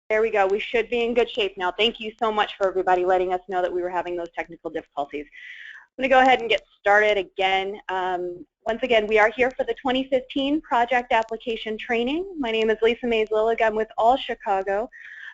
There we go. We should be in good shape now. Thank you so much for everybody letting us know that we were having those technical difficulties. I'm going to go ahead and get started again. Once again, we are here for the 2015 project application training. My name is Lisa Mays-Lillig. I'm with All Chicago.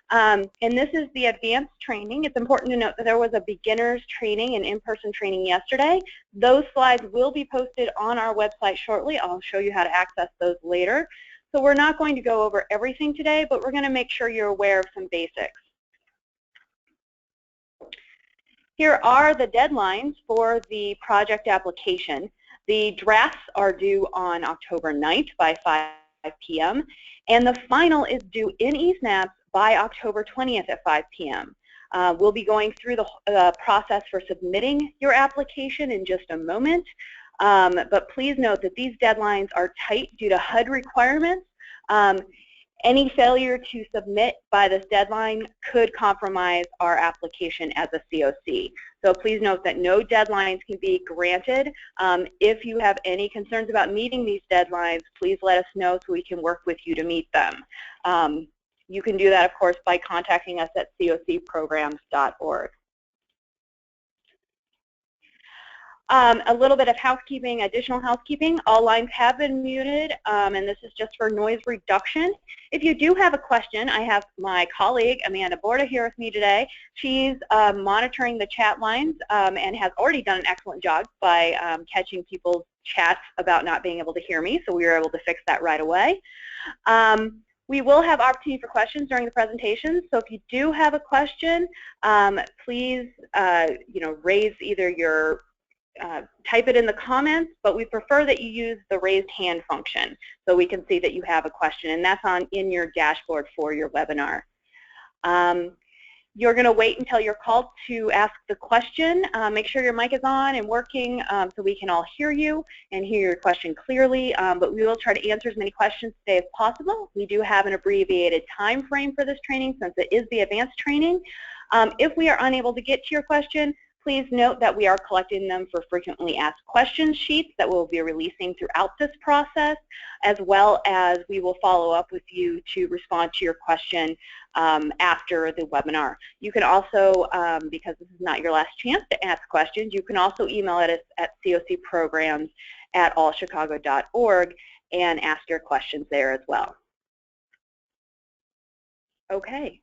And this is the advanced training. It's important to note that there was a beginner's training and in-person training yesterday. Those slides will be posted on our website shortly. I'll show you how to access those later. So we're not going to go over everything today, but we're going to make sure you're aware of some basics. Here are the deadlines for the project application. The drafts are due on October 9th by 5 p.m. and the final is due in eSNAPs by October 20th at 5 p.m. We'll be going through the process for submitting your application in just a moment. But please note that these deadlines are tight due to HUD requirements. Any failure to submit by this deadline could compromise our application as a COC. So please note that no deadlines can be granted. If you have any concerns about meeting these deadlines, please let us know so we can work with you to meet them. You can do that, of course, by contacting us at cocprograms.org. A little bit of housekeeping, additional housekeeping. All lines have been muted, and this is just for noise reduction. If you do have a question, I have my colleague, Amanda Borda, here with me today. She's monitoring the chat lines and has already done an excellent job by catching people's chats about not being able to hear me, so we were able to fix that right away. We will have opportunity for questions during the presentation, so if you do have a question, please raise either your type it in the comments, but we prefer that you use the raised hand function so we can see that you have a question, and that's in your dashboard for your webinar. You're going to wait until you're called to ask the question. Make sure your mic is on and working so we can all hear you and hear your question clearly, but we will try to answer as many questions today as possible. We do have an abbreviated time frame for this training since it is the advanced training. If we are unable to get to your question, please note that we are collecting them for frequently asked questions sheets that we'll be releasing throughout this process, as well as we will follow up with you to respond to your question after the webinar. You can also, because this is not your last chance to ask questions, you can also email us at cocprograms@allchicago.org and ask your questions there as well. Okay.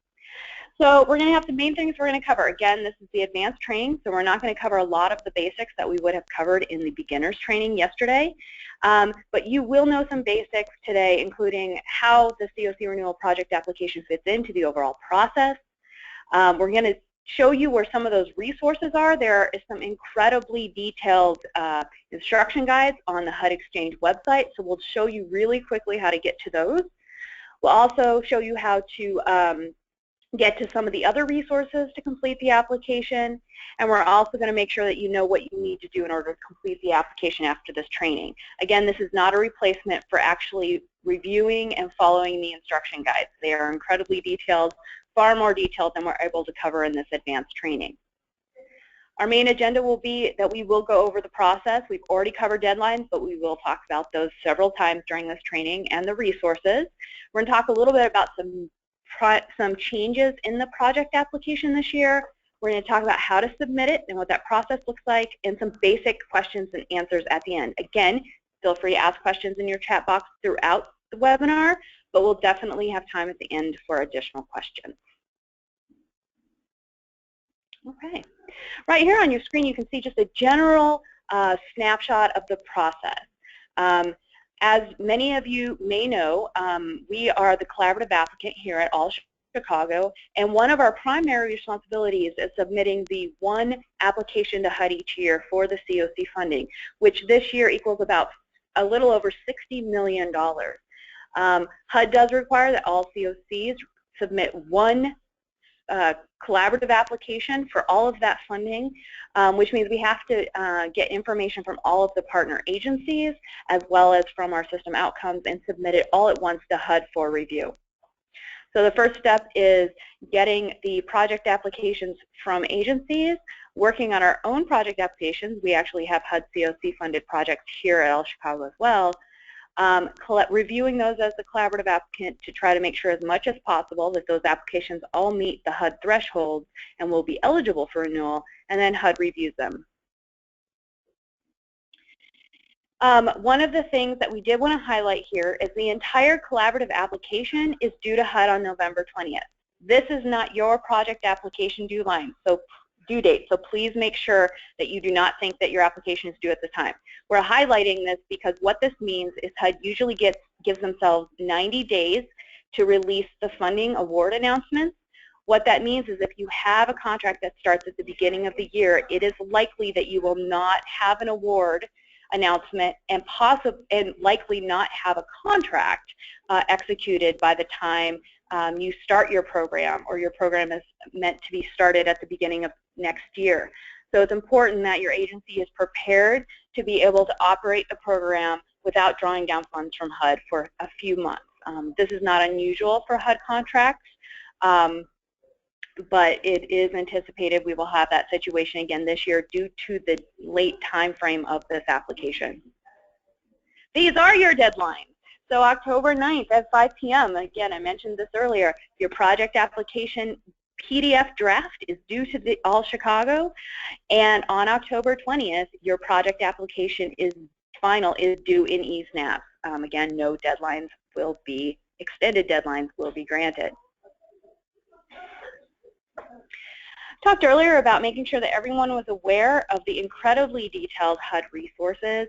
So we're going to have the main things we're going to cover. Again, this is the advanced training, so we're not going to cover a lot of the basics that we would have covered in the beginner's training yesterday. But you will know some basics today, including how the COC renewal project application fits into the overall process. We're going to show you where some of those resources are. There is some incredibly detailed instruction guides on the HUD Exchange website, so we'll show you really quickly how to get to those. We'll also show you how to get to some of the other resources to complete the application, and we're also going to make sure that you know what you need to do in order to complete the application after this training. Again, this is not a replacement for actually reviewing and following the instruction guides. They are incredibly detailed, far more detailed than we're able to cover in this advanced training. Our main agenda will be that we will go over the process. We've already covered deadlines, but we will talk about those several times during this training and the resources. We're going to talk a little bit about some changes in the project application this year. We're going to talk about how to submit it and what that process looks like, and some basic questions and answers at the end. Again, feel free to ask questions in your chat box throughout the webinar, but we'll definitely have time at the end for additional questions. Okay. Right here on your screen, you can see just a general snapshot of the process. As many of you may know, we are the collaborative applicant here at All Chicago, and one of our primary responsibilities is submitting the one application to HUD each year for the COC funding, which this year equals about a little over $60 million. HUD does require that all COCs submit one collaborative application for all of that funding, which means we have to get information from all of the partner agencies as well as from our system outcomes and submit it all at once to HUD for review. So the first step is getting the project applications from agencies, working on our own project applications. We actually have HUD COC funded projects here at All Chicago as well. reviewing those as the collaborative applicant to try to make sure as much as possible that those applications all meet the HUD thresholds and will be eligible for renewal, and then HUD reviews them. One of the things that we did want to highlight here is the entire collaborative application is due to HUD on November 20th. This is not your project application due date, so please make sure that you do not think that your application is due at this time. We're highlighting this because what this means is HUD usually gives themselves 90 days to release the funding award announcements. What that means is if you have a contract that starts at the beginning of the year, it is likely that you will not have an award announcement and likely not have a contract executed by the time you start your program, or your program is meant to be started at the beginning of next year. So it's important that your agency is prepared to be able to operate the program without drawing down funds from HUD for a few months. This is not unusual for HUD contracts, but it is anticipated we will have that situation again this year due to the late time frame of this application. These are your deadlines. So October 9th at 5 p.m., again, I mentioned this earlier, your project application PDF draft is due to the All Chicago, and on October 20th, your project application is due in eSNAP. Again, no deadlines will be, extended deadlines will be granted. Talked earlier about making sure that everyone was aware of the incredibly detailed HUD resources.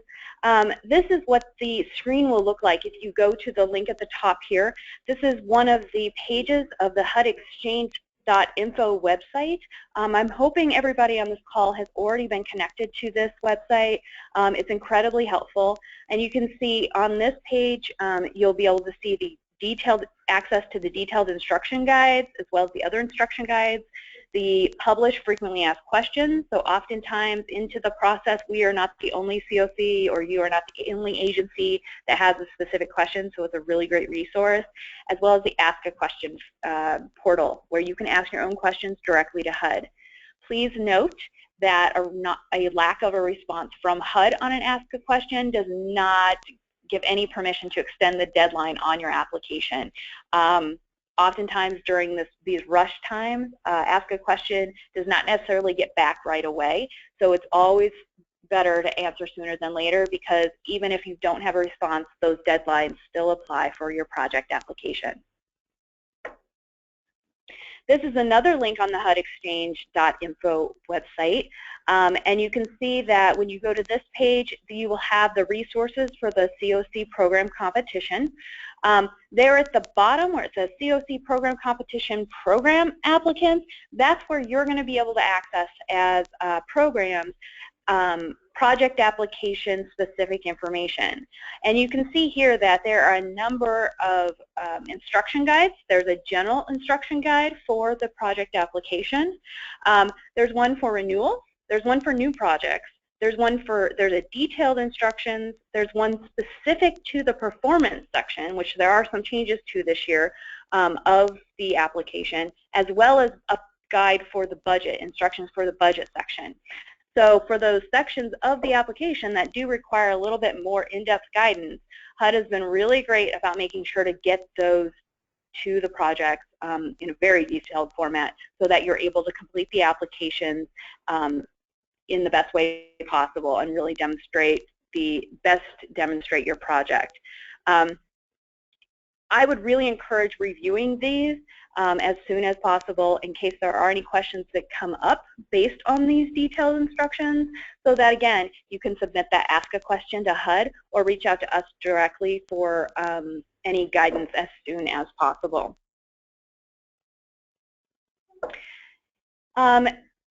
This is what the screen will look like if you go to the link at the top here. This is one of the pages of the HUD Exchange.info website. I'm hoping everybody on this call has already been connected to this website. It's incredibly helpful, and you can see on this page you'll be able to see the detailed access to the detailed instruction guides as well as the other instruction guides, the published frequently asked questions. So oftentimes into the process, we are not the only COC, or you are not the only agency that has a specific question, so it's a really great resource, as well as the Ask a Question portal, where you can ask your own questions directly to HUD. Please note that a lack of a response from HUD on an Ask a Question does not give any permission to extend the deadline on your application. Oftentimes during these rush times, Ask a Question does not necessarily get back right away, so it's always better to answer sooner than later, because even if you don't have a response, those deadlines still apply for your project application. This is another link on the HUD Exchange.info website, and you can see that when you go to this page, you will have the resources for the COC program competition. There at the bottom where it says COC program competition program applicants, that's where you're going to be able to access as programs project application specific information. And you can see here that there are a number of instruction guides. There's a general instruction guide for the project application. There's one for renewals. There's one for new projects. There's a detailed instructions. There's one specific to the performance section, which there are some changes to this year of the application, as well as a guide for the budget, instructions for the budget section. So for those sections of the application that do require a little bit more in-depth guidance, HUD has been really great about making sure to get those to the projects in a very detailed format so that you're able to complete the applications in the best way possible and really demonstrate your project. I would really encourage reviewing these as soon as possible in case there are any questions that come up based on these detailed instructions, so that again you can submit that Ask a Question to HUD or reach out to us directly for any guidance as soon as possible.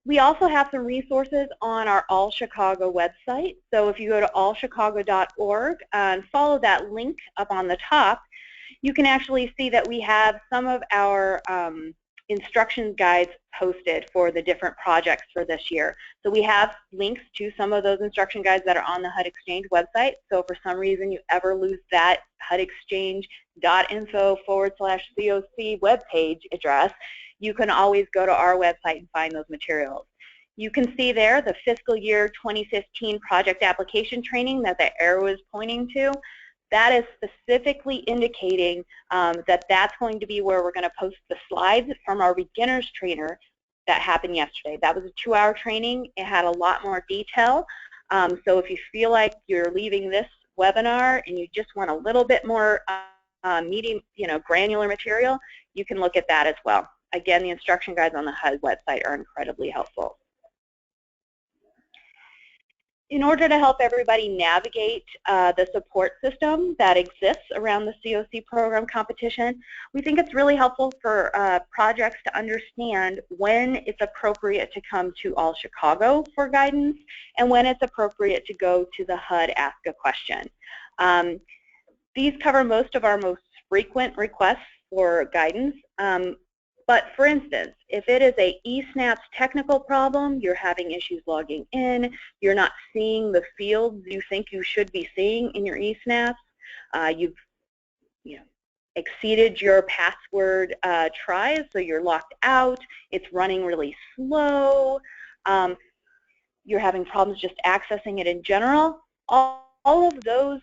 We also have some resources on our All Chicago website. So if you go to allchicago.org and follow that link up on the top, you can actually see that we have some of our instruction guides posted for the different projects for this year. So we have links to some of those instruction guides that are on the HUD Exchange website. So if for some reason you ever lose that hudexchange.info/COC webpage address, you can always go to our website and find those materials. You can see there the fiscal year 2015 project application training that the arrow is pointing to. that is specifically indicating that that's going to be where we're going to post the slides from our beginners trainer that happened yesterday. That was a 2-hour training. It had a lot more detail. So if you feel like you're leaving this webinar and you just want a little bit more granular material, you can look at that as well. Again, the instruction guides on the HUD website are incredibly helpful. In order to help everybody navigate the support system that exists around the COC program competition, we think it's really helpful for projects to understand when it's appropriate to come to All Chicago for guidance and when it's appropriate to go to the HUD Ask a Question. These cover most of our most frequent requests for guidance. But for instance, if it is a eSNAPS technical problem, you're having issues logging in, you're not seeing the fields you think you should be seeing in your eSNAPS, you've exceeded your password tries, so you're locked out, it's running really slow, you're having problems just accessing it in general, all of those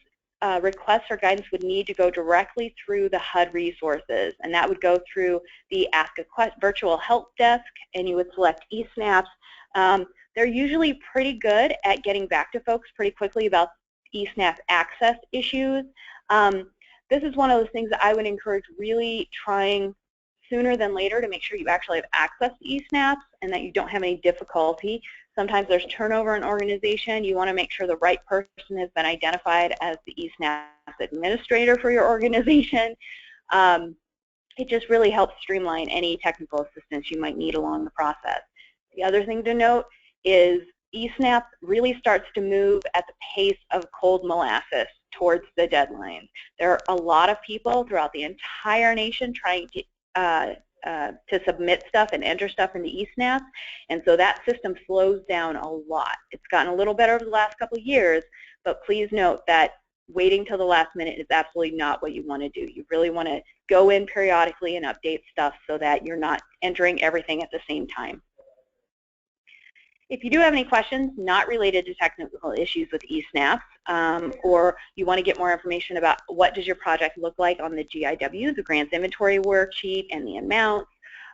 requests or guidance would need to go directly through the HUD resources, and that would go through the Ask a Question virtual help desk, and you would select eSNAPS. They're usually pretty good at getting back to folks pretty quickly about eSNAPS access issues. This is one of those things that I would encourage really trying sooner than later to make sure you actually have access to eSNAPS and that you don't have any difficulty. Sometimes there's turnover in organization. You want to make sure the right person has been identified as the eSNAPS administrator for your organization. It just really helps streamline any technical assistance you might need along the process. The other thing to note is eSNAPS really starts to move at the pace of cold molasses towards the deadlines. There are a lot of people throughout the entire nation trying to submit stuff and enter stuff into eSNAPS, and so that system slows down a lot. It's gotten a little better over the last couple of years, but please note that waiting till the last minute is absolutely not what you want to do. You really want to go in periodically and update stuff so that you're not entering everything at the same time. If you do have any questions not related to technical issues with eSNAPS, or you want to get more information about what does your project look like on the GIW, the Grants Inventory Worksheet, and the amounts,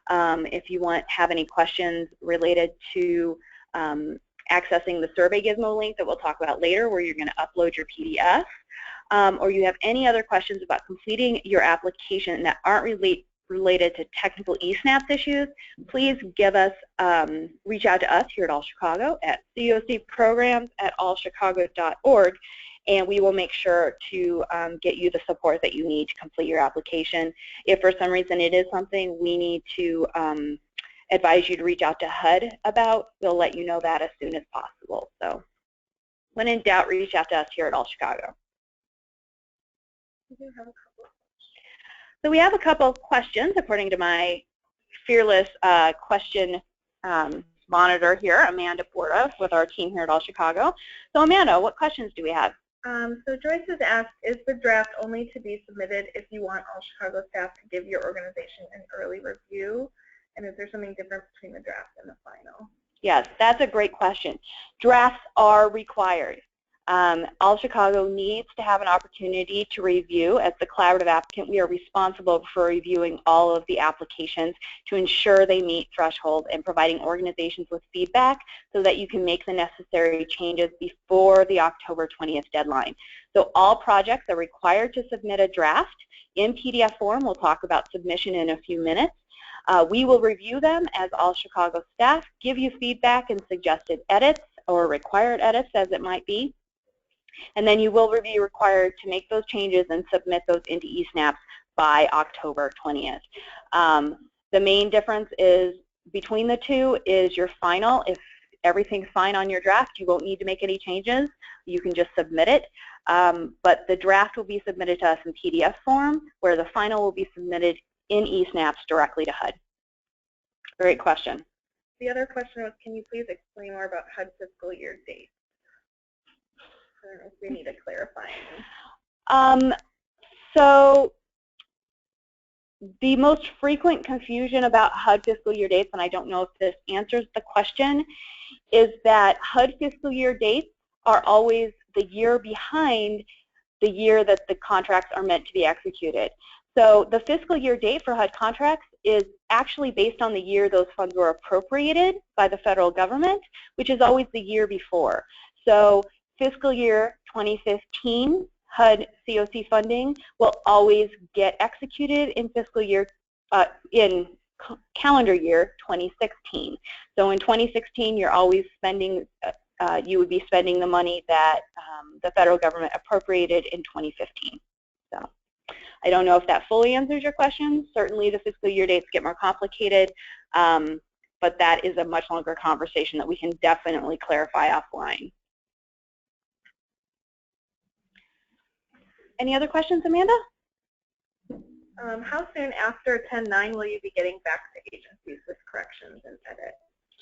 if you have any questions related to accessing the Survey Gizmo link that we'll talk about later where you're going to upload your PDF, or you have any other questions about completing your application that aren't related to technical eSNAPS issues, please reach out to us here at All Chicago at cocprograms@allchicago.org, and we will make sure to get you the support that you need to complete your application. If for some reason it is something we need to advise you to reach out to HUD about, we'll let you know that as soon as possible. So when in doubt, reach out to us here at All Chicago. So we have a couple of questions according to my fearless question monitor here, Amanda Porta, with our team here at All Chicago. So Amanda, what questions do we have? So Joyce has asked, is the draft only to be submitted if you want All Chicago staff to give your organization an early review? And is there something different between the draft and the final? Yes, that's a great question. Drafts are required. All Chicago needs to have an opportunity to review. As the collaborative applicant, we are responsible for reviewing all of the applications to ensure they meet thresholds and providing organizations with feedback so that you can make the necessary changes before the October 20th deadline. So all projects are required to submit a draft in PDF form. We'll talk about submission in a few minutes. We will review them as All Chicago staff, give you feedback and suggested edits or required edits as it might be. And then you will be required to make those changes and submit those into eSNAPS by October 20th. The main difference is between the two is your final. If everything's fine on your draft, you won't need to make any changes. You can just submit it. But the draft will be submitted to us in PDF form, where the final will be submitted in eSNAPS directly to HUD. Great question. The other question was, can you please explain more about HUD fiscal year dates? I don't know if we need a clarifying. So the most frequent confusion about HUD fiscal year dates, and I don't know if this answers the question, is that HUD fiscal year dates are always the year behind the year that the contracts are meant to be executed. So the fiscal year date for HUD contracts is actually based on the year those funds were appropriated by the federal government, which is always the year before. So fiscal year 2015 HUD COC funding will always get executed in fiscal year, in calendar year 2016. So in 2016, you're always spending, you would be spending the money that the federal government appropriated in 2015. So I don't know if that fully answers your question. Certainly the fiscal year dates get more complicated, but that is a much longer conversation that we can definitely clarify offline. Any other questions, Amanda? How soon after 10-9 will you be getting back to agencies with corrections and edits?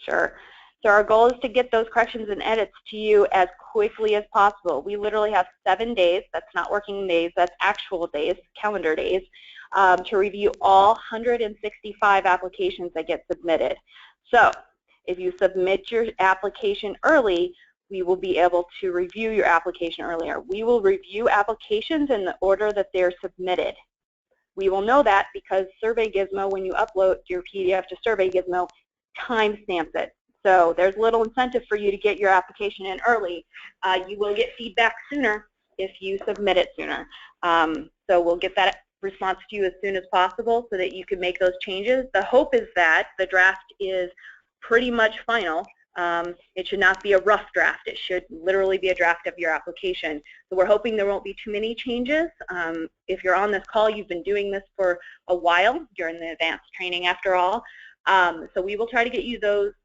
Sure. So our goal is to get those corrections and edits to you as quickly as possible. We literally have 7 days, that's not working days, that's actual days, calendar days, to review all 165 applications that get submitted. So if you submit your application early, we will be able to review your application earlier. We will review applications in the order that they're submitted. We will know that because Survey Gizmo, when you upload your PDF to Survey Gizmo, timestamps it. So there's little incentive for you to get your application in early. You will get feedback sooner if you submit it sooner. So we'll get that response to you as soon as possible so that you can make those changes. The hope is that the draft is pretty much final. It should not be a rough draft. It should literally be a draft of your application. So we're hoping there won't be too many changes. If you're on this call, you've been doing this for a while. You're in the advanced training after all. So we will try to get you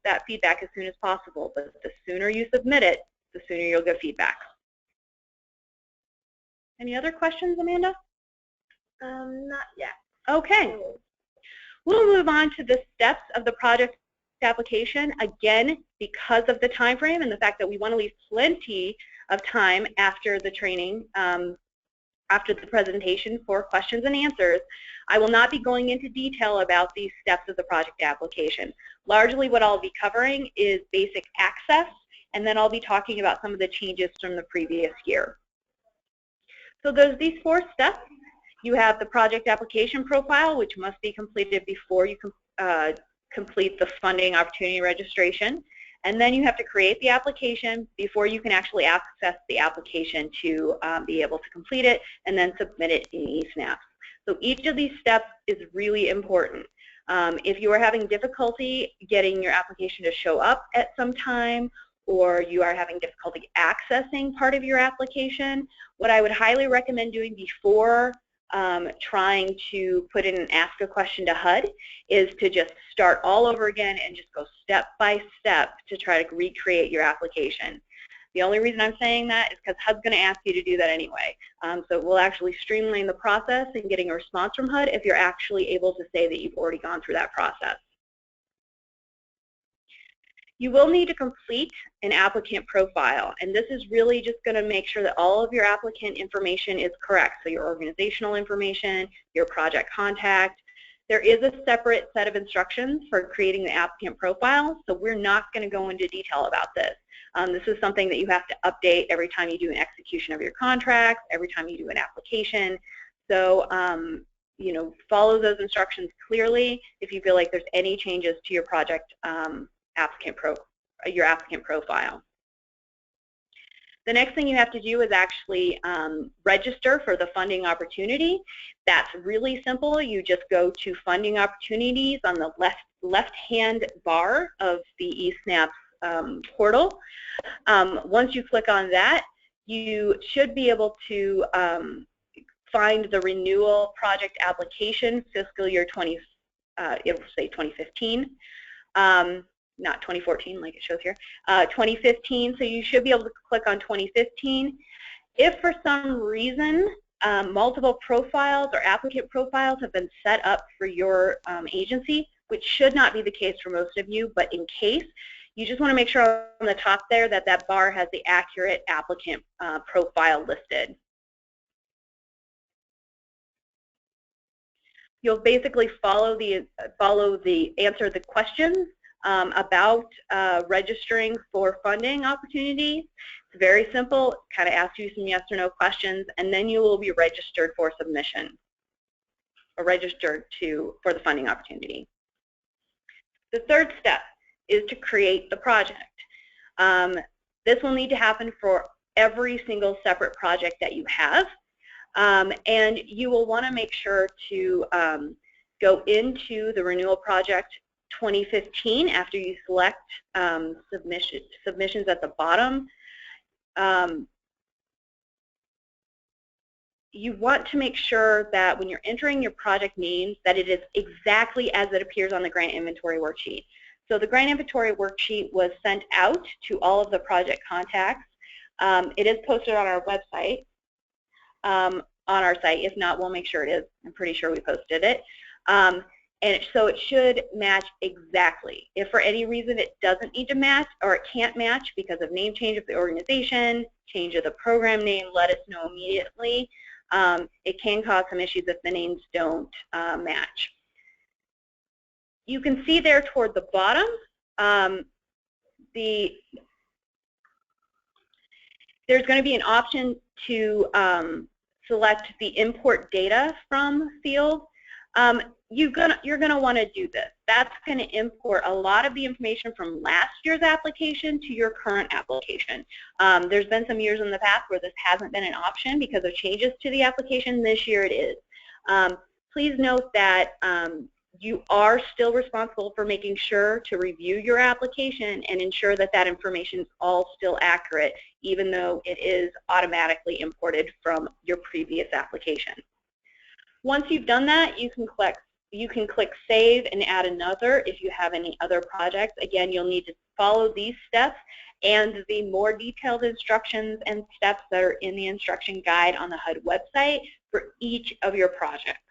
that feedback as soon as possible. But the sooner you submit it, the sooner you'll get feedback. Any other questions, Amanda? Not yet. Okay. We'll move on to the steps of the project application. Again, because of the time frame and the fact that we want to leave plenty of time after the training, after the presentation for questions and answers, I will not be going into detail about these steps of the project application. Largely what I'll be covering is basic access, and then I'll be talking about some of the changes from the previous year. So there's these 4 steps. You have the project application profile, which must be completed before you complete the funding opportunity registration. And then you have to create the application before you can actually access the application to be able to complete it and then submit it in eSNAP. So each of these steps is really important. If you are having difficulty getting your application to show up at some time, or you are having difficulty accessing part of your application, what I would highly recommend doing before trying to put in and ask a question to HUD is to just start all over again and just go step by step to try to recreate your application. The only reason I'm saying that is because HUD's going to ask you to do that anyway. So we'll actually streamline the process in getting a response from HUD if you're actually able to say that you've already gone through that process. You will need to complete an applicant profile, and this is really just going to make sure that all of your applicant information is correct. So your organizational information, your project contact. There is a separate set of instructions for creating the applicant profile, so we're not going to go into detail about this. This is something that you have to update every time you do an execution of your contract, every time you do an application. So you know, follow those instructions clearly if you feel like there's any changes to your project your applicant profile. The next thing you have to do is actually register for the funding opportunity. That's really simple. You just go to funding opportunities on the left-hand bar of the eSNAP portal. Once you click on that, you should be able to find the renewal project application fiscal year it will say 2015. Not 2014 like it shows here, 2015, so you should be able to click on 2015. If for some reason multiple profiles or applicant profiles have been set up for your agency, which should not be the case for most of you, but in case, you just want to make sure on the top there that that bar has the accurate applicant profile listed. You'll basically answer the questions about registering for funding opportunities. It's very simple, kind of asks you some yes or no questions, and then you will be registered for submission, or registered for the funding opportunity. The third step is to create the project. This will need to happen for every single separate project that you have, and you will want to make sure to go into the Renewal Project 2015 after you select submissions at the bottom. You want to make sure that when you're entering your project names that it is exactly as it appears on the grant inventory worksheet. So the grant inventory worksheet was sent out to all of the project contacts. It is posted on our website, on our site. If not, we'll make sure it is. I'm pretty sure we posted it. And so it should match exactly. If for any reason it doesn't need to match, or it can't match because of name change of the organization, change of the program name, let us know immediately. It can cause some issues if the names don't match. You can see there toward the bottom, there's going to be an option to select the import data from field. You're gonna want to do this. That's going to import a lot of the information from last year's application to your current application. There's been some years in the past where this hasn't been an option because of changes to the application. This year it is. Please note that you are still responsible for making sure to review your application and ensure that that information is all still accurate, even though it is automatically imported from your previous application. Once you've done that, you can click Save and add another if you have any other projects. Again, you'll need to follow these steps and the more detailed instructions and steps that are in the instruction guide on the HUD website for each of your projects.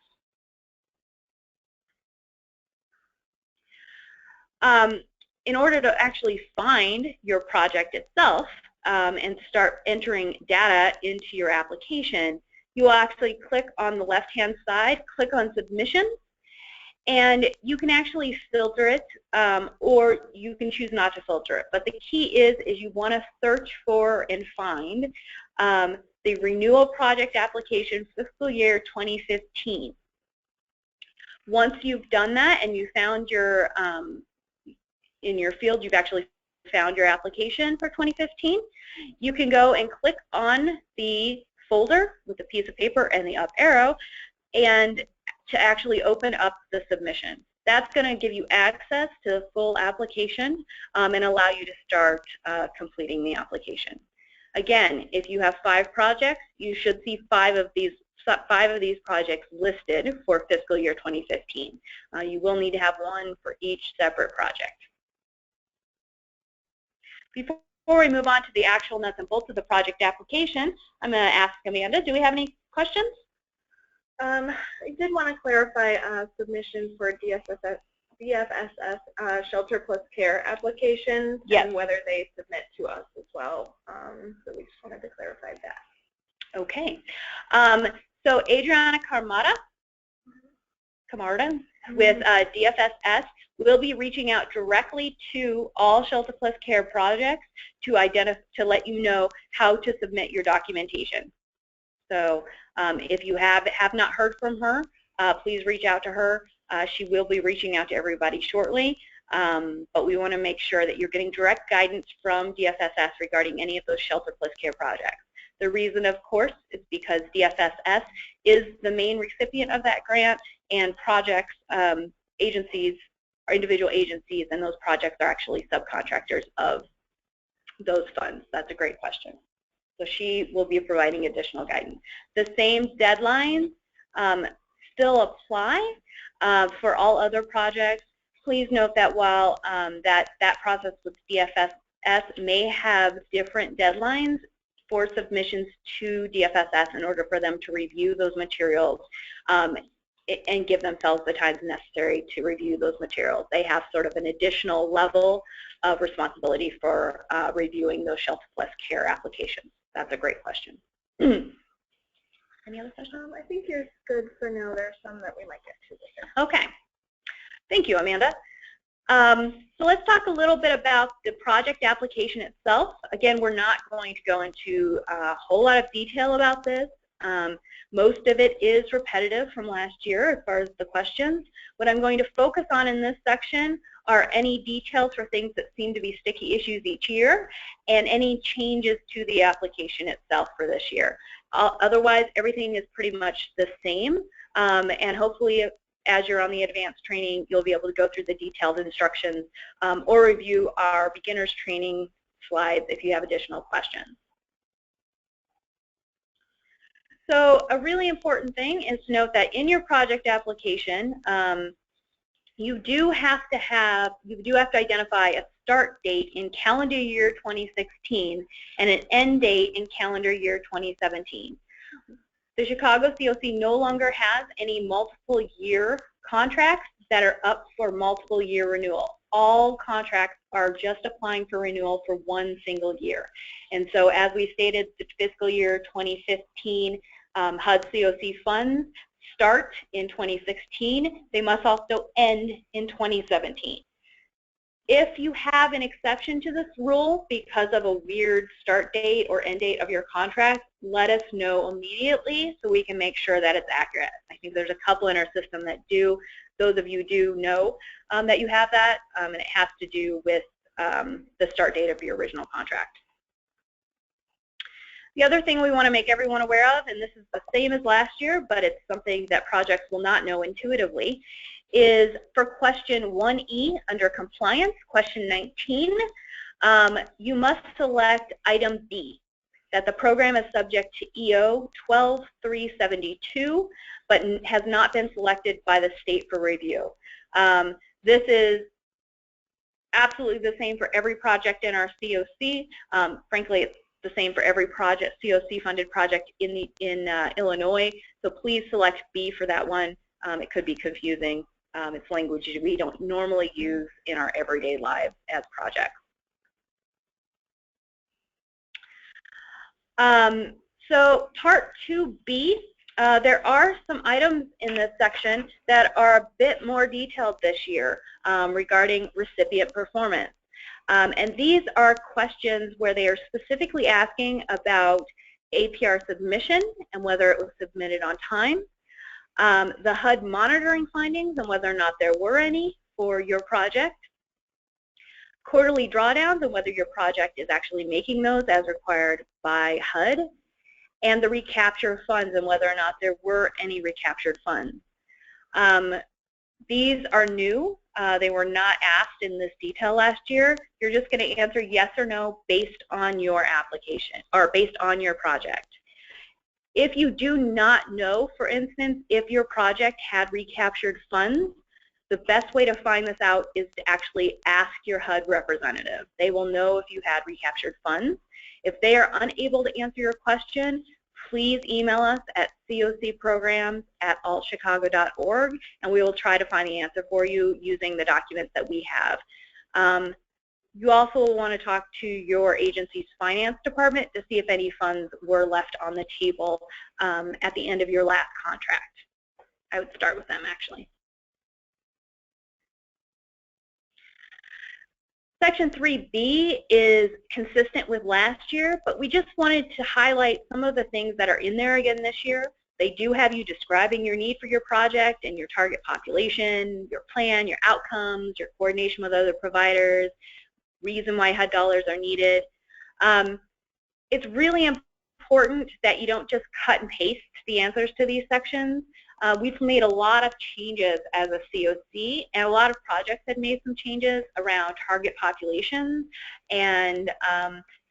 In order to actually find your project itself and start entering data into your application, you will actually click on the left-hand side, click on Submissions, and you can actually filter it, or you can choose not to filter it. But the key is you want to search for and find the Renewal Project Application Fiscal Year 2015. Once you've done that and you found your, in your field, you've actually found your application for 2015, you can go and click on the folder with the piece of paper and the up arrow and to actually open up the submission. That's going to give you access to the full application and allow you to start completing the application. Again, if you have 5 projects, you should see 5 of these projects listed for fiscal year 2015. You will need to have 1 for each separate project. Before we move on to the actual nuts and bolts of the project application, I'm going to ask Amanda, do we have any questions? I did want to clarify submission for DFSS Shelter Plus Care applications, yes, and whether they submit to us as well. So we just wanted to clarify that. Okay. So Adriana Camarda with DFSS will be reaching out directly to all Shelter Plus Care projects to let you know how to submit your documentation. So if you have not heard from her, please reach out to her. She will be reaching out to everybody shortly, but we want to make sure that you're getting direct guidance from DFSS regarding any of those Shelter Plus Care projects. The reason, of course, is because DFSS is the main recipient of that grant, and projects, agencies, or individual agencies, and those projects are actually subcontractors of those funds. That's a great question. So she will be providing additional guidance. The same deadlines still apply for all other projects. Please note that while that process with DFSS may have different deadlines for submissions to DFSS in order for them to review those materials and give themselves the time necessary to review those materials. They have sort of an additional level of responsibility for reviewing those Shelter Plus Care applications. That's a great question. Any other questions? I think you're good for now. There's some that we might get to later. Okay. Thank you, Amanda. So let's talk a little bit about the project application itself. Again, we're not going to go into a whole lot of detail about this. Most of it is repetitive from last year as far as the questions. What I'm going to focus on in this section are any details for things that seem to be sticky issues each year and any changes to the application itself for this year. Otherwise, everything is pretty much the same, and hopefully as you're on the advanced training, you'll be able to go through the detailed instructions or review our beginner's training slides if you have additional questions. So a really important thing is to note that in your project application, you do have to identify a start date in calendar year 2016 and an end date in calendar year 2017. The Chicago COC no longer has any multiple year contracts that are up for multiple year renewal. All contracts are just applying for renewal for one single year. And so as we stated, the fiscal year 2015 HUD COC funds start in 2016. They must also end in 2017. If you have an exception to this rule because of a weird start date or end date of your contract, let us know immediately so we can make sure that it's accurate. I think there's a couple in our system that do. Those of you do know that you have that, and it has to do with the start date of your original contract. The other thing we want to make everyone aware of, and this is the same as last year, but it's something that projects will not know intuitively, is for question 1E under compliance, question 19, you must select item B, that the program is subject to EO 12372, but has not been selected by the state for review. This is absolutely the same for every project in our COC. Frankly, it's the same for every project, COC-funded project in Illinois. So please select B for that one. It could be confusing. It's language we don't normally use in our everyday lives as projects. So Part 2B, there are some items in this section that are a bit more detailed this year regarding recipient performance. And these are questions where they are specifically asking about APR submission and whether it was submitted on time, the HUD monitoring findings and whether or not there were any for your project, quarterly drawdowns and whether your project is actually making those as required by HUD, and the recapture of funds and whether or not there were any recaptured funds. These are new. They were not asked in this detail last year. You're just going to answer yes or no based on your application or based on your project. If you do not know, for instance, if your project had recaptured funds, the best way to find this out is to actually ask your HUD representative. They will know if you had recaptured funds. If they are unable to answer your question, please email us at cocprograms@altchicago.org, and we will try to find the answer for you using the documents that we have. You also will want to talk to your agency's finance department to see if any funds were left on the table at the end of your last contract. I would start with them, actually. Section 3B is consistent with last year, but we just wanted to highlight some of the things that are in there again this year. They do have you describing your need for your project and your target population, your plan, your outcomes, your coordination with other providers, reason why HUD dollars are needed. It's really important that you don't just cut and paste the answers to these sections. We've made a lot of changes as a COC, and a lot of projects have made some changes around target populations. And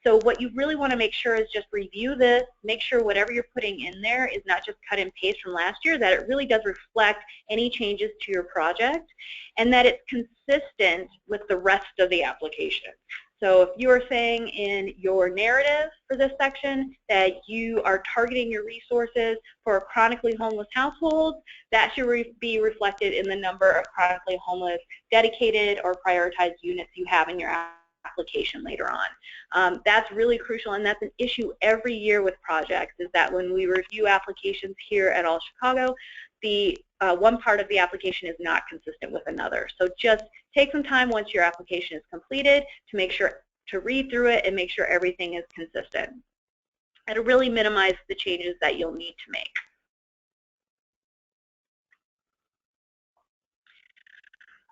so what you really want to make sure is just review this, make sure whatever you're putting in there is not just cut and paste from last year, that it really does reflect any changes to your project, and that it's consistent with the rest of the application. So if you are saying in your narrative for this section that you are targeting your resources for chronically homeless households, that should be reflected in the number of chronically homeless dedicated or prioritized units you have in your application later on. That's really crucial, and that's an issue every year with projects, is that when we review applications here at All Chicago, the one part of the application is not consistent with another. So just take some time once your application is completed to make sure to read through it and make sure everything is consistent. It'll really minimize the changes that you'll need to make.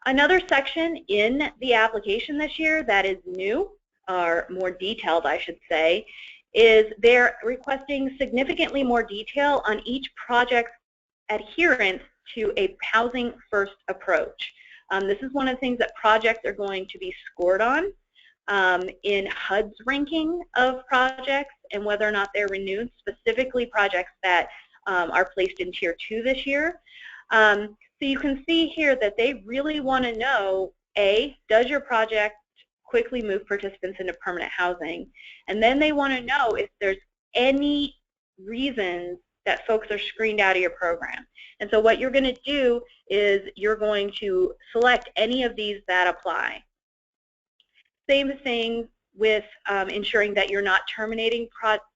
Another section in the application this year that is new, or more detailed I should say, is they're requesting significantly more detail on each project's adherence to a housing first approach. This is one of the things that projects are going to be scored on in HUD's ranking of projects and whether or not they're renewed, specifically projects that are placed in Tier 2 this year. So you can see here that they really want to know, A, does your project quickly move participants into permanent housing? And then they want to know if there's any reasons that folks are screened out of your program. And so what you're going to do is you're going to select any of these that apply. Same thing with ensuring that you're not terminating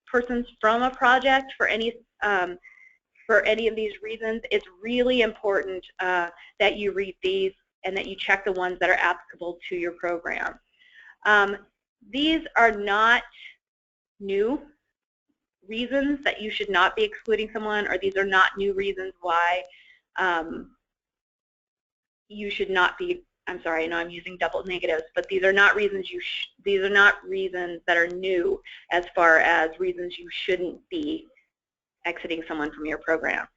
persons from a project for any of these reasons. It's really important that you read these and that you check the ones that are applicable to your program. These are not new reasons that you should not be excluding someone, or these are not new reasons why you should not be. I'm sorry, I know I'm using double negatives, but these are not reasons these are not reasons that are new as far as reasons you shouldn't be exiting someone from your program.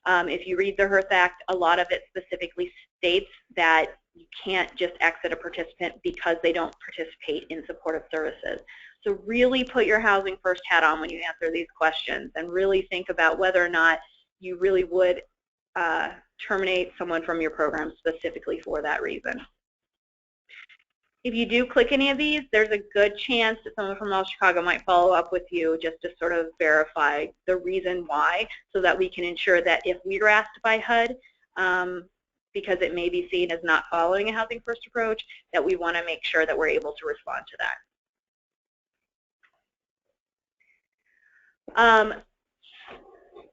If you read the HERTH Act, a lot of it specifically states that you can't just exit a participant because they don't participate in supportive services. So really put your housing first hat on when you answer these questions and really think about whether or not you really would terminate someone from your program specifically for that reason. If you do click any of these, there's a good chance that someone from All Chicago might follow up with you just to sort of verify the reason why, so that we can ensure that if we are asked by HUD, because it may be seen as not following a housing first approach, that we want to make sure that we're able to respond to that.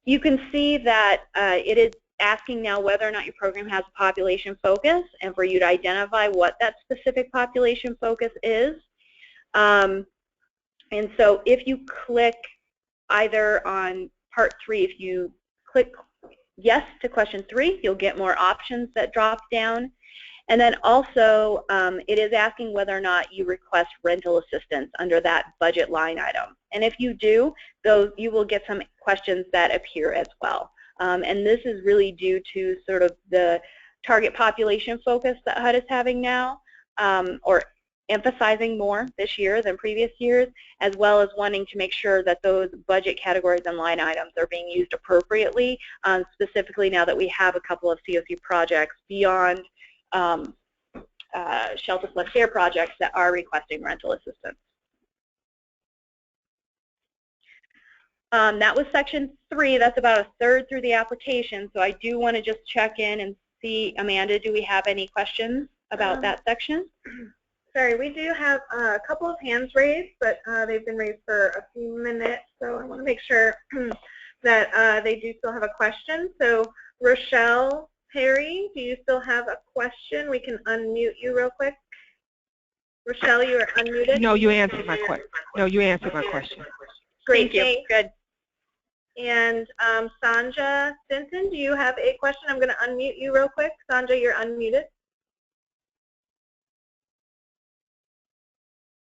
You can see that it is asking now whether or not your program has a population focus and for you to identify what that specific population focus is. And so if you click either on part 3, if you click yes to question 3, you'll get more options that drop down. And then also it is asking whether or not you request rental assistance under that budget line item. And if you do, you will get some questions that appear as well. And this is really due to sort of the target population focus that HUD is having now, or emphasizing more this year than previous years, as well as wanting to make sure that those budget categories and line items are being used appropriately, specifically now that we have a couple of COC projects beyond shelter plus care projects that are requesting rental assistance. That was section 3. That's about a third through the application. So I do want to just check in and see, Amanda, do we have any questions about that section? Sorry, we do have a couple of hands raised, but they've been raised for a few minutes. So I want to make sure that they do still have a question. So Rochelle Perry, do you still have a question? We can unmute you real quick. Rochelle, you are unmuted. No, you answered my question. No, you answered my question. Great, thank you. Good. And Sanja Stinson, do you have a question? I'm going to unmute you real quick. Sanja, you're unmuted.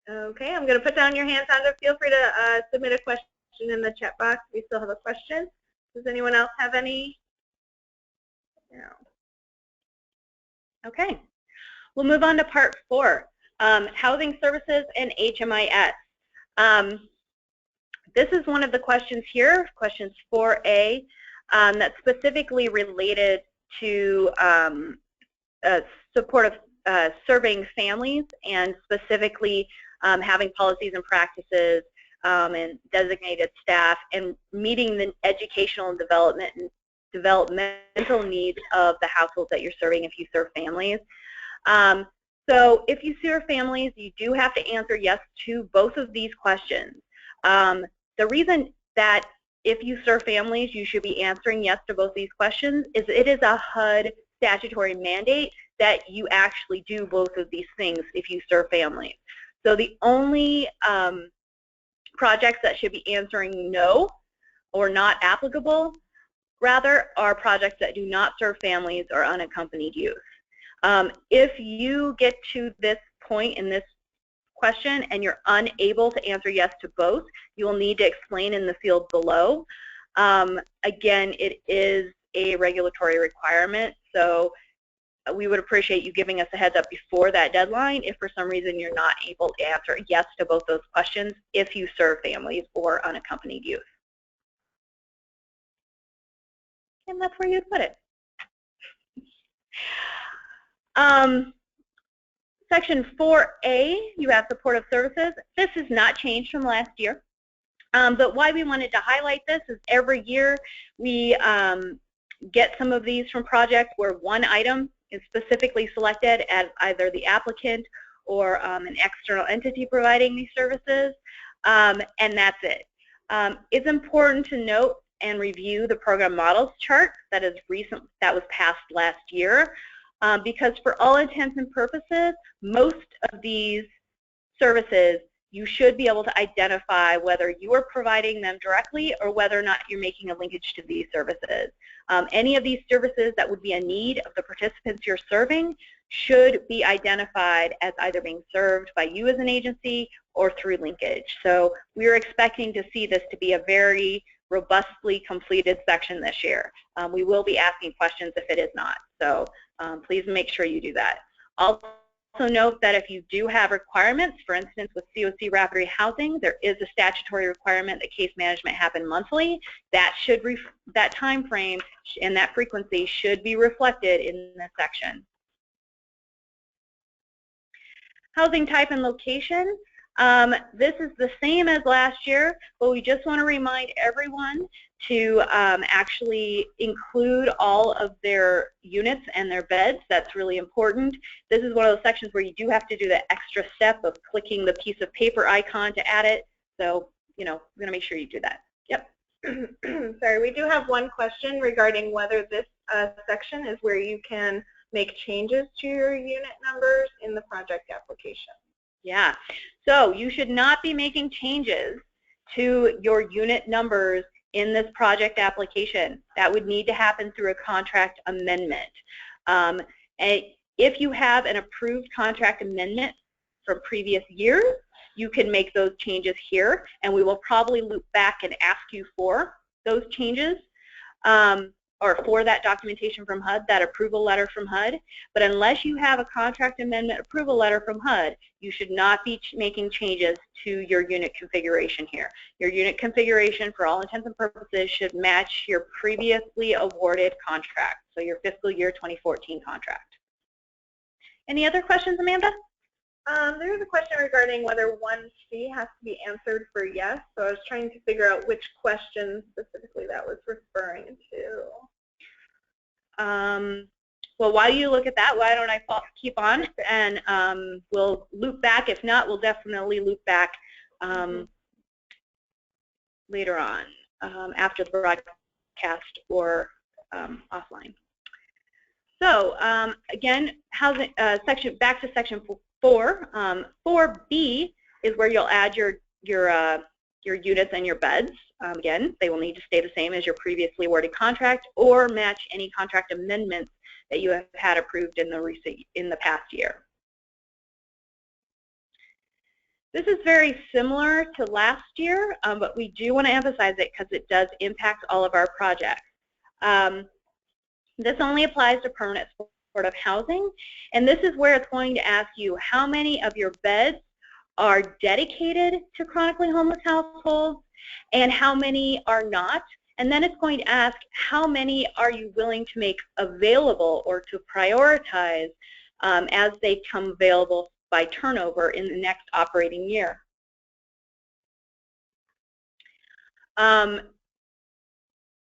Okay, I'm going to put down your hand, Sanja. Feel free to submit a question in the chat box if you still have a question. Does anyone else have any? No. Okay. We'll move on to part 4, housing services and HMIS. This is one of the questions here, questions 4A, that's specifically related to support of serving families and specifically having policies and practices and designated staff and meeting the educational and developmental needs of the households that you're serving if you serve families. So if you serve families, you do have to answer yes to both of these questions. The reason that if you serve families, you should be answering yes to both these questions is it is a HUD statutory mandate that you actually do both of these things if you serve families. So the only projects that should be answering no or not applicable, rather, are projects that do not serve families or unaccompanied youth. If you get to this point in this question and you're unable to answer yes to both, you will need to explain in the field below. Again, it is a regulatory requirement, so we would appreciate you giving us a heads up before that deadline if for some reason you're not able to answer yes to both those questions if you serve families or unaccompanied youth. And that's where you'd put it. Section 4A, you have supportive services. This has not changed from last year. But why we wanted to highlight this is every year we get some of these from projects where one item is specifically selected as either the applicant or an external entity providing these services, and that's it. It's important to note and review the program models chart that was passed last year, because for all intents and purposes, most of these services you should be able to identify whether you are providing them directly or whether or not you're making a linkage to these services. Any of these services that would be a need of the participants you're serving should be identified as either being served by you as an agency or through linkage. So we're expecting to see this to be a very robustly completed section this year. We will be asking questions if it is not, so please make sure you do that. Also note that if you do have requirements, for instance with COC Rapid Rehousing, there is a statutory requirement that case management happen monthly. That time frame and that frequency should be reflected in this section. Housing type and location. This is the same as last year, but we just want to remind everyone to actually include all of their units and their beds. That's really important. This is one of those sections where you do have to do the extra step of clicking the piece of paper icon to add it. So, we're going to make sure you do that. Yep. Sorry, we do have one question regarding whether this section is where you can make changes to your unit numbers in the project application. Yeah, so you should not be making changes to your unit numbers in this project application. That would need to happen through a contract amendment. And if you have an approved contract amendment from previous years, you can make those changes here, and we will probably loop back and ask you for those changes. Or for that documentation from HUD, that approval letter from HUD. But unless you have a contract amendment approval letter from HUD, you should not be making changes to your unit configuration here. Your unit configuration, for all intents and purposes, should match your previously awarded contract, so your fiscal year 2014 contract. Any other questions, Amanda? There was a question regarding whether 1C has to be answered for yes, so I was trying to figure out which question specifically that was referring to. Well, while you look at that, why don't I keep on, and we'll loop back. If not, we'll definitely loop back later on after the broadcast or offline. So again, housing back to section 4. 4B is where you'll add your units and your beds. Again, they will need to stay the same as your previously awarded contract or match any contract amendments that you have had approved in the past year. This is very similar to last year, but we do want to emphasize it because it does impact all of our projects. This only applies to permanent supportive housing, and this is where it's going to ask you how many of your beds are dedicated to chronically homeless households and how many are not. And then it's going to ask how many are you willing to make available or to prioritize as they come available by turnover in the next operating year.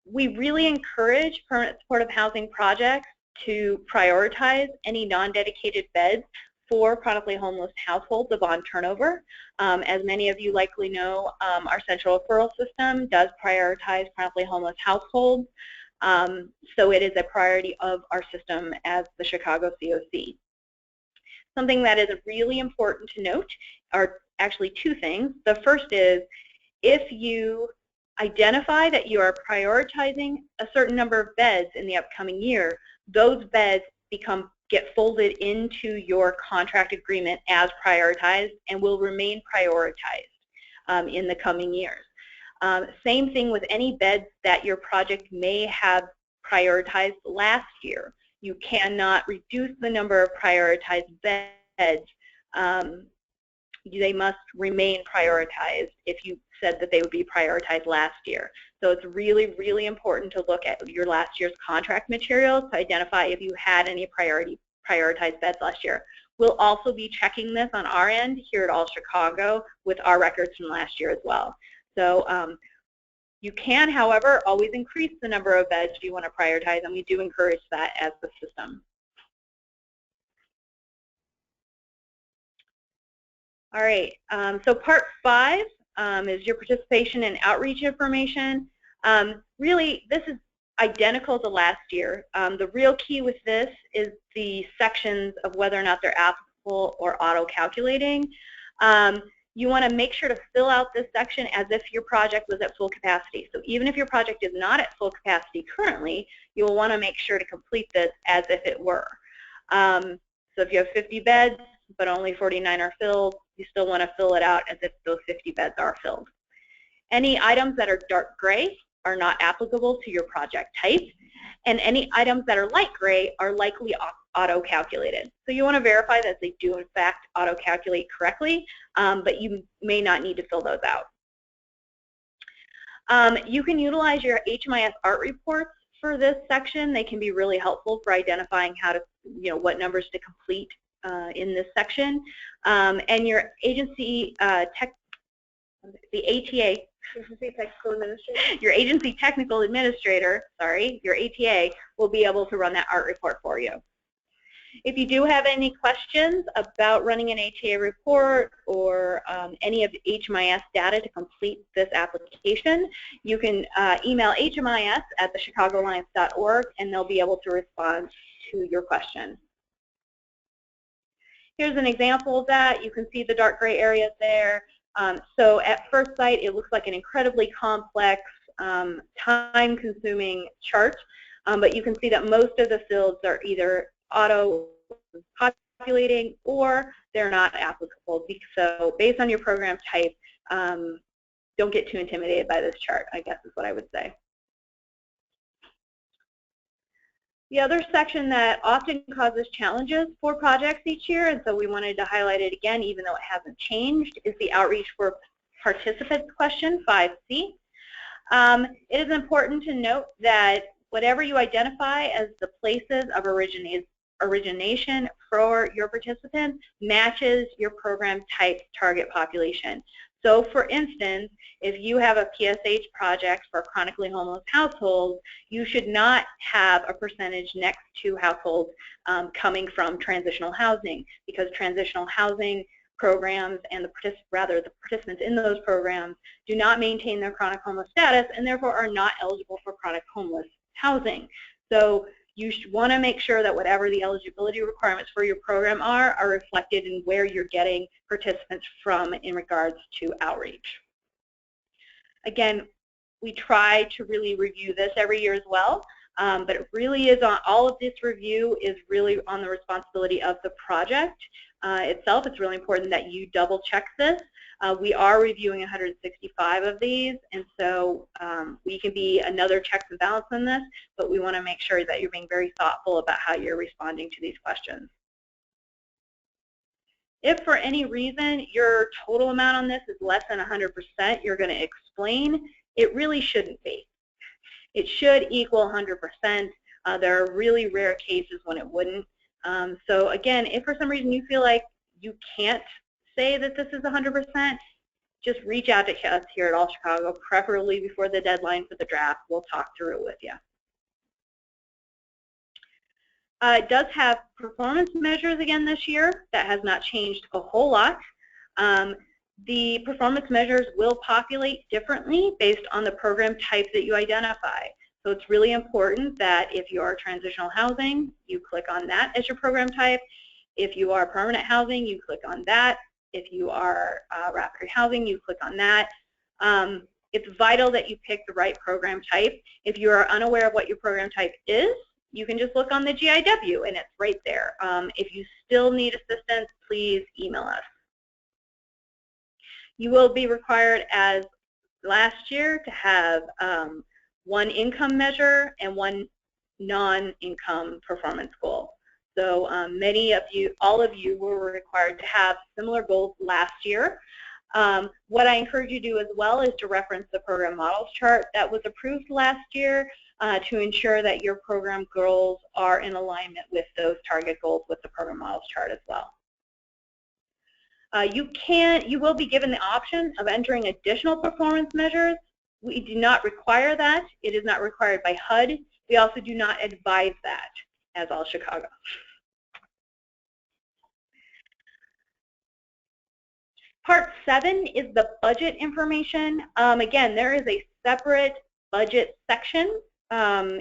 We really encourage permanent supportive housing projects to prioritize any non-dedicated beds for chronically homeless households upon turnover. As many of you likely know, our central referral system does prioritize chronically homeless households. So it is a priority of our system as the Chicago COC. Something that is really important to note are actually two things. The first is if you identify that you are prioritizing a certain number of beds in the upcoming year, those beds get folded into your contract agreement as prioritized and will remain prioritized in the coming years. Same thing with any beds that your project may have prioritized last year. You cannot reduce the number of prioritized beds. They must remain prioritized if you said that they would be prioritized last year. So it's really, really important to look at your last year's contract materials to identify if you had any prioritized beds last year. We'll also be checking this on our end here at All Chicago with our records from last year as well. So you can, however, always increase the number of beds you want to prioritize, and we do encourage that as the system. All right, so part 5 is your participation in outreach information. Really, this is identical to last year. The real key with this is the sections of whether or not they're applicable or auto-calculating. You want to make sure to fill out this section as if your project was at full capacity. So even if your project is not at full capacity currently, you will want to make sure to complete this as if it were. So if you have 50 beds, but only 49 are filled, you still want to fill it out as if those 50 beds are filled. Any items that are dark gray are not applicable to your project type, and any items that are light gray are likely auto-calculated. So you want to verify that they do in fact auto-calculate correctly, but you may not need to fill those out. You can utilize your HMIS art reports for this section. They can be really helpful for identifying how to, what numbers to complete in this section. And your agency the ATA, your agency technical administrator, your ATA, will be able to run that art report for you. If you do have any questions about running an ATA report or any of the HMIS data to complete this application, you can email hmis@thechicagoalliance.org and they'll be able to respond to your question. Here's an example of that. You can see the dark gray areas there. So at first sight, it looks like an incredibly complex, time-consuming chart, but you can see that most of the fields are either auto-populating or they're not applicable. So based on your program type, don't get too intimidated by this chart, I guess is what I would say. The other section that often causes challenges for projects each year, and so we wanted to highlight it again even though it hasn't changed, is the outreach for participants question, 5C. It is important to note that whatever you identify as the places of origination for your participants matches your program type target population. So for instance, if you have a PSH project for chronically homeless households, you should not have a percentage next to households coming from transitional housing, because transitional housing programs and the participants in those programs do not maintain their chronic homeless status and therefore are not eligible for chronic homeless housing. So you want to make sure that whatever the eligibility requirements for your program are reflected in where you're getting participants from in regards to outreach. Again, we try to really review this every year as well, but it really is on, all of this review is really on the responsibility of the project itself. It's really important that you double check this. We are reviewing 165 of these, and so we can be another checks and balance on this, but we want to make sure that you're being very thoughtful about how you're responding to these questions. If for any reason your total amount on this is less than 100%, you're going to explain. It really shouldn't be. It should equal 100%. There are really rare cases when it wouldn't. So again, if for some reason you feel like you can't say that this is 100%, just reach out to us here at All Chicago, preferably before the deadline for the draft. We'll talk through it with you. It does have performance measures again this year. That has not changed a whole lot. The performance measures will populate differently based on the program type that you identify. So it's really important that if you are transitional housing, you click on that as your program type. If you are permanent housing, you click on that. If you are rapid housing, you click on that. It's vital that you pick the right program type. If you are unaware of what your program type is, you can just look on the GIW and it's right there. If you still need assistance, please email us. You will be required, as last year, to have one income measure and one non-income performance goal. So many of you, all of you were required to have similar goals last year. What I encourage you to do as well is to reference the program models chart that was approved last year to ensure that your program goals are in alignment with those target goals with the program models chart as well. You will be given the option of entering additional performance measures. We do not require that. It is not required by HUD. We also do not advise that as All Chicago. Part 7 is the budget information. Again, there is a separate budget section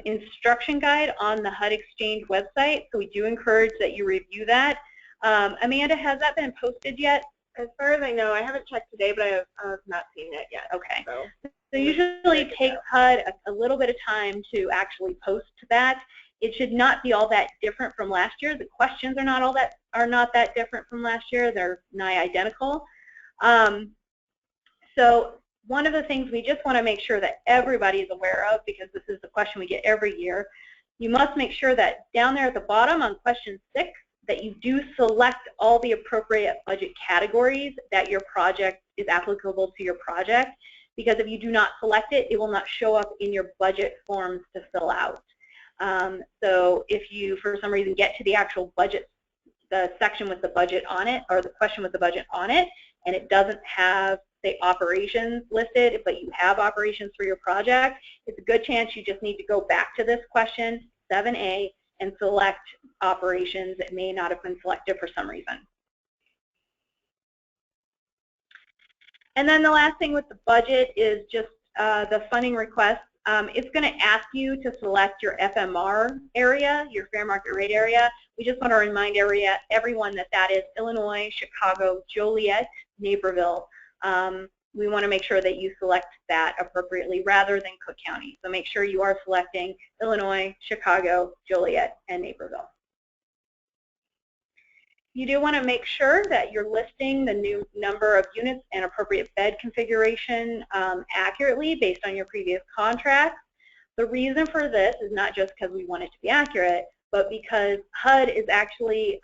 instruction guide on the HUD Exchange website, so we do encourage that you review that. Amanda, has that been posted yet? As far as I know, I haven't checked today, but I have not seen it yet. Okay. So usually it takes HUD a little bit of time to actually post that. It should not be all that different from last year. The questions are not that different from last year. They're nigh identical. So one of the things we just want to make sure that everybody is aware of, because this is the question we get every year, you must make sure that down there at the bottom on question 6, that you do select all the appropriate budget categories that your project is applicable to your project, because if you do not select it, it will not show up in your budget forms to fill out. So if you, for some reason, get to the actual budget, the section with the budget on it, or the question with the budget on it, and it doesn't have, say, operations listed, but you have operations for your project, it's a good chance you just need to go back to this question, 7A, and select operations that may not have been selected for some reason. And then the last thing with the budget is just the funding request. It's going to ask you to select your FMR area, your fair market rate area. We just want to remind everyone that that is Illinois, Chicago, Joliet, Naperville. We want to make sure that you select that appropriately rather than Cook County. So make sure you are selecting Illinois, Chicago, Joliet, and Naperville. You do want to make sure that you're listing the new number of units and appropriate bed configuration accurately based on your previous contracts. The reason for this is not just because we want it to be accurate, but because HUD is actually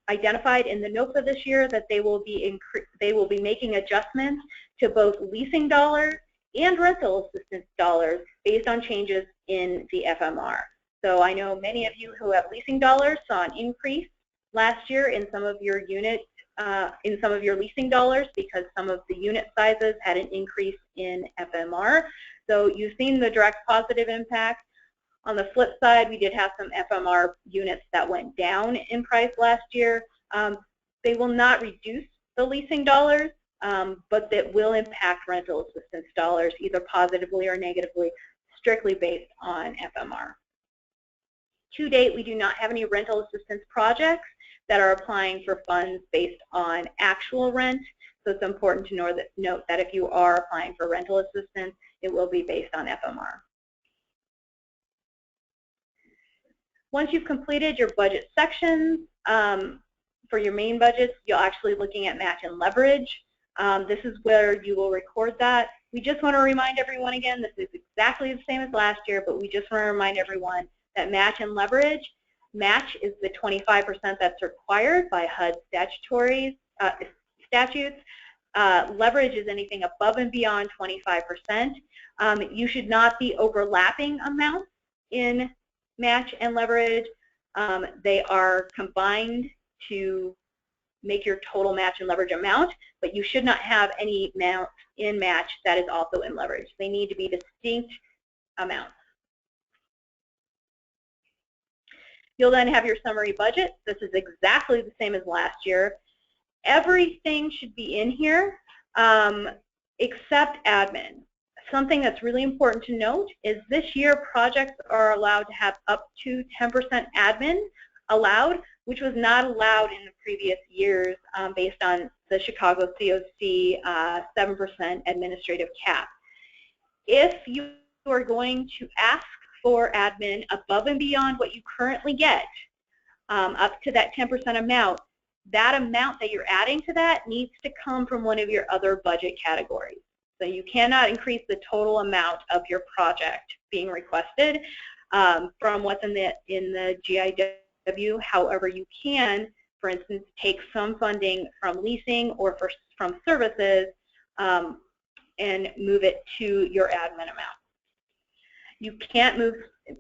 identified in the note for this year that they will be making adjustments to both leasing dollars and rental assistance dollars based on changes in the FMR. So I know many of you who have leasing dollars saw an increase last year in some of your leasing dollars because some of the unit sizes had an increase in FMR. So you've seen the direct positive impact. On the flip side, we did have some FMR units that went down in price last year. They will not reduce the leasing dollars, but that will impact rental assistance dollars either positively or negatively, strictly based on FMR. To date, we do not have any rental assistance projects that are applying for funds based on actual rent. So it's important to note that if you are applying for rental assistance, it will be based on FMR. Once you've completed your budget sections for your main budgets, you're actually looking at match and leverage. This is where you will record that. We just want to remind everyone again, this is exactly the same as last year, but we just want to remind everyone that match and leverage, match is the 25% that's required by HUD statutes. Leverage is anything above and beyond 25%. You should not be overlapping amounts in match and leverage. They are combined to make your total match and leverage amount, but you should not have any amount in match that is also in leverage. They need to be distinct amounts. You'll then have your summary budget. This is exactly the same as last year. Everything should be in here except admin. something that's really important to note is this year projects are allowed to have up to 10% admin allowed, which was not allowed in the previous years based on the Chicago COC 7% administrative cap. If you are going to ask for admin above and beyond what you currently get, up to that 10% amount, that amount that you're adding to that needs to come from one of your other budget categories. So you cannot increase the total amount of your project being requested from what's in the GIW. However, you can, for instance, take some funding from leasing or from services and move it to your admin amount. You can't move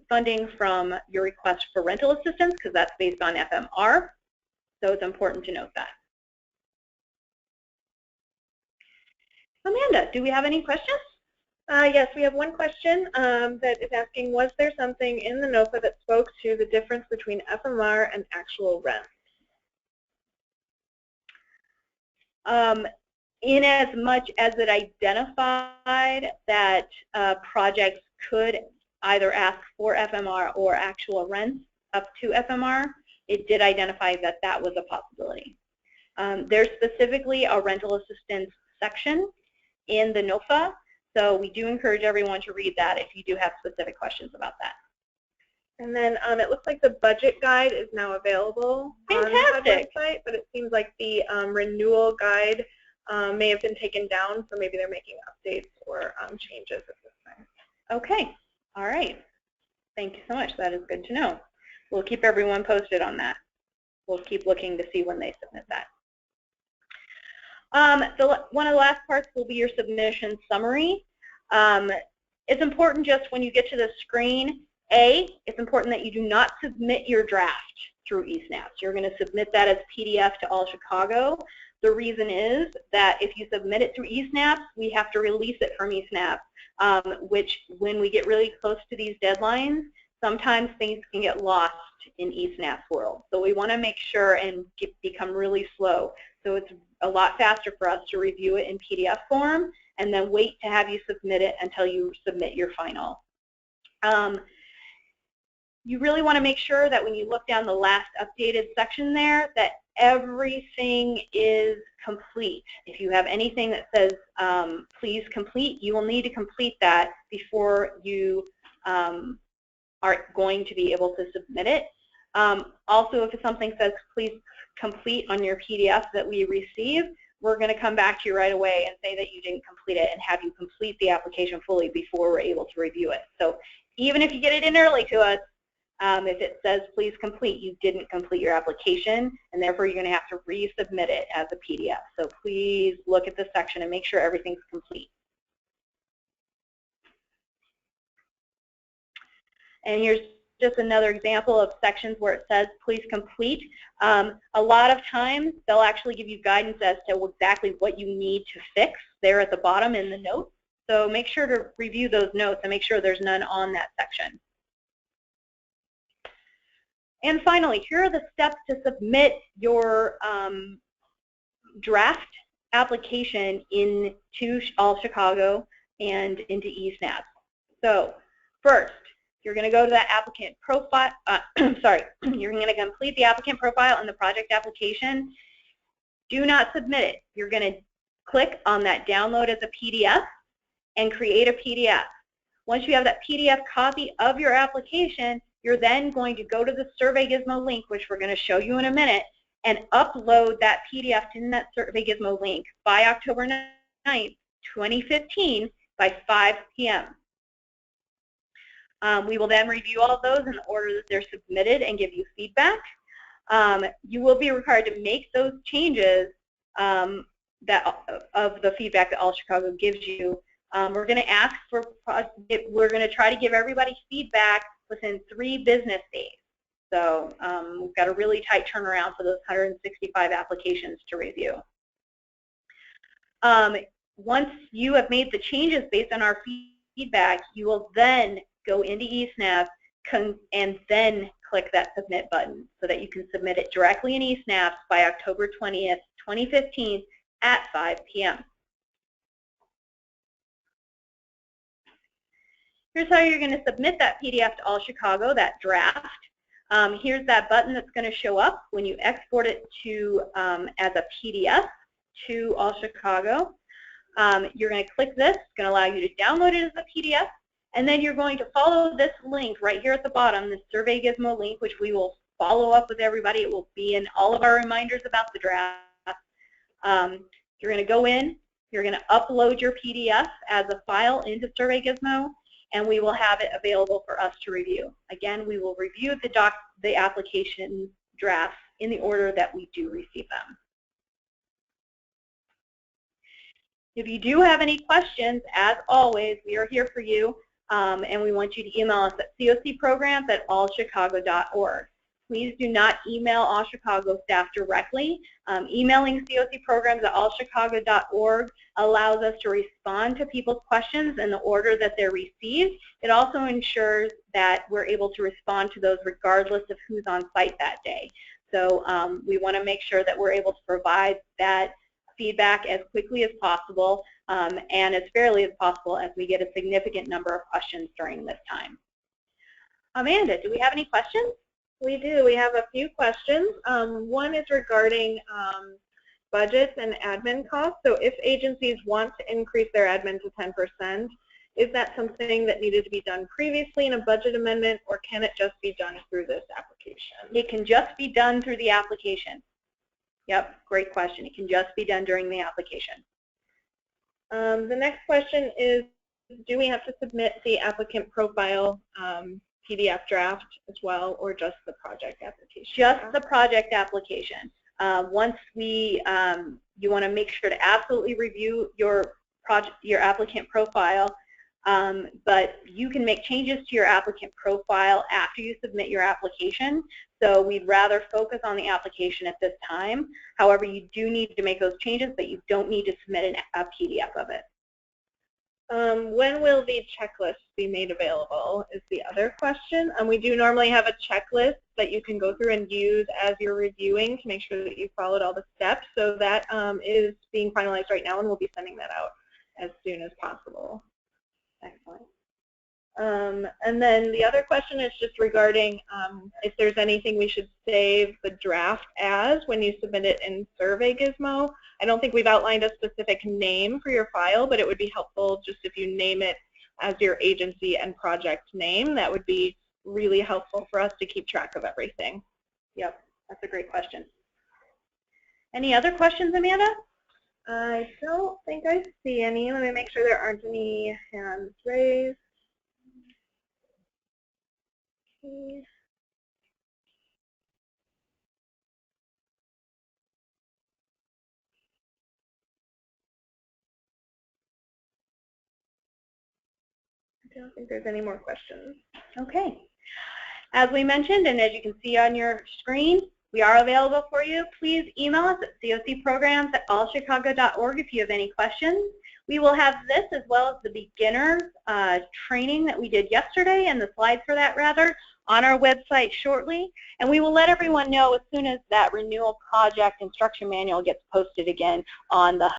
funding from your request for rental assistance because that's based on FMR, so it's important to note that. Amanda, do we have any questions? Yes, we have one question that is asking, was there something in the NOFA that spoke to the difference between FMR and actual rent? In as much as it identified that projects could either ask for FMR or actual rents up to FMR, it did identify that that was a possibility. There's specifically a rental assistance section in the NOFA, so we do encourage everyone to read that if you do have specific questions about that. And then it looks like the budget guide is now available on the website, but it seems like the renewal guide may have been taken down, so maybe they're making updates or changes at this time. Okay, all right. Thank you so much. That is good to know. We'll keep everyone posted on that. We'll keep looking to see when they submit that. One of the last parts will be your submission summary. It's important just when you get to the screen, it's important that you do not submit your draft through eSnaps. You're going to submit that as PDF to All Chicago. The reason is that if you submit it through eSnaps, we have to release it from eSnaps, which when we get really close to these deadlines, sometimes things can get lost in eSnaps world. So we want to make sure and become really slow. So it's a lot faster for us to review it in PDF form and then wait to have you submit it until you submit your final. You really want to make sure that when you look down the last updated section there that everything is complete. If you have anything that says please complete, you will need to complete that before you are going to be able to submit it. Also, if something says please complete on your PDF that we receive, we're going to come back to you right away and say that you didn't complete it and have you complete the application fully before we're able to review it. So even if you get it in early to us, if it says please complete, you didn't complete your application, and therefore you're going to have to resubmit it as a PDF. So please look at this section and make sure everything's complete. And here's just another example of sections where it says please complete. A lot of times they'll actually give you guidance as to exactly what you need to fix there at the bottom in the notes. So make sure to review those notes and make sure there's none on that section. And finally, here are the steps to submit your draft application into All Chicago and into eSnaps. So first, you're going to go to that applicant profile, you're going to complete the applicant profile and the project application. Do not submit it. You're going to click on that download as a PDF and create a PDF. Once you have that PDF copy of your application, you're then going to go to the Survey Gizmo link, which we're going to show you in a minute, and upload that PDF in that Survey Gizmo link by October 9th, 2015 by 5 p.m. We will then review all of those in the order that they're submitted and give you feedback. You will be required to make those changes of the feedback that All Chicago gives you. We're going to ask for, we're going to try to give everybody feedback within 3 business days. So we've got a really tight turnaround for those 165 applications to review. Once you have made the changes based on our feedback, you will then go into eSnaps and then click that submit button so that you can submit it directly in eSnaps by October 20th, 2015 at 5 p.m. Here's how you're going to submit that PDF to All Chicago, that draft. Here's that button that's going to show up when you export it to as a PDF to All Chicago. You're going to click this. It's going to allow you to download it as a PDF. And then you're going to follow this link right here at the bottom, the Survey Gizmo link, which we will follow up with everybody. It will be in all of our reminders about the draft. You're going to go in. You're going to upload your PDF as a file into Survey Gizmo, and we will have it available for us to review. Again, we will review the application drafts in the order that we do receive them. If you do have any questions, as always, we are here for you, and we want you to email us at cocprograms@allchicago.org. Please do not email All Chicago staff directly. Emailing cocprograms@allchicago.org allows us to respond to people's questions in the order that they're received. It also ensures that we're able to respond to those regardless of who's on site that day. So we want to make sure that we're able to provide that feedback as quickly as possible and as fairly as possible as we get a significant number of questions during this time. Amanda, do we have any questions? We do. We have a few questions. One is regarding budgets and admin costs. So if agencies want to increase their admin to 10%, is that something that needed to be done previously in a budget amendment, or can it just be done through this application? It can just be done through the application. Yep, great question. It can just be done during the application. The next question is, do we have to submit the applicant profile PDF draft as well, or just the project application? Just the project application. Once you want to make sure to absolutely review your applicant profile, but you can make changes to your applicant profile after you submit your application. So we'd rather focus on the application at this time. However, you do need to make those changes, but you don't need to submit a PDF of it. When will the checklist be made available is the other question. We do normally have a checklist that you can go through and use as you're reviewing to make sure that you followed all the steps. So that is being finalized right now, and we'll be sending that out as soon as possible. Excellent. And then the other question is just regarding if there's anything we should save the draft as when you submit it in Survey Gizmo. I don't think we've outlined a specific name for your file, but it would be helpful just if you name it as your agency and project name. That would be really helpful for us to keep track of everything. Yep, that's a great question. Any other questions, Amanda? I don't think I see any. Let me make sure there aren't any hands raised. Okay. I don't think there's any more questions. Okay. As we mentioned, and as you can see on your screen, we are available for you. Please email us at cocprograms@allchicago.org if you have any questions. We will have this as well as the beginner training that we did yesterday and the slides for that rather on our website shortly. And we will let everyone know as soon as that renewal project instruction manual gets posted again on the